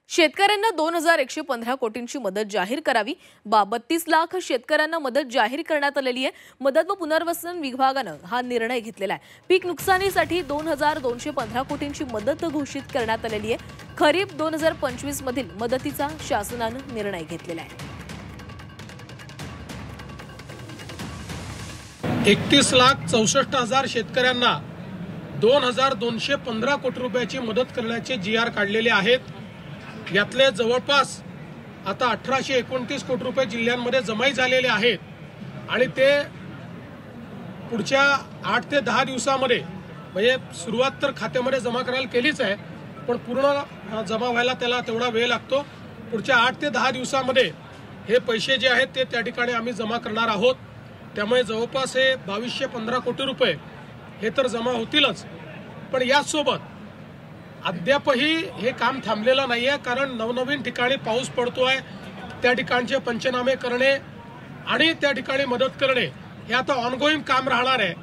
शेतकऱ्यांना 2115 कोटींची मदत जाहीर करावी। 32 लाख शेतकऱ्यांना मदत जाहीर करण्यात आलेली आहे। मदत व पुनर्वसन विभागाने हा निर्णय घेतलेला आहे। पीक नुकसानीसाठी 2215 कोटींची मदत घोषित करण्यात आलेली आहे। खरीप 2025 मधील मदतीचा शासनाने निर्णय घेतलेला आहे। 31,64,000 शेतकऱ्यांना 2215 कोटी रुपयाची मदत करण्याचे GR काढलेले आहेत। यातले जवळपास आता 1829 कोटी रुपये जिल्ह्यांमध्ये जमाई झालेले आहेत आणि ते पुढच्या 8 ते 10 दिवसांमध्ये म्हणजे सुरुवात तर खात्यामध्ये जमा करायला केलीच आहे, पण पूर्ण जमा व्हायला त्याला तेवढा वेळ लागतो। पुढच्या 8 ते 10 दिवसांमध्ये हे पैसे जे आहेत ते त्या ठिकाणी आम्ही जमा करणार आहोत। त्यामुळे जवळपास हे 2215 कोटी रुपये हे तर जमा होतीलच, पण यासोबत अद्यापही हे काम थांबलेलं नाहीये, कारण नवनवीन ठिकाणी पाऊस पडतोय, त्या ठिकाणचे पंचनामे करणे आणि त्या ठिकाणी मदत करणे हे आता ऑनगोईंग काम राहणार आहे।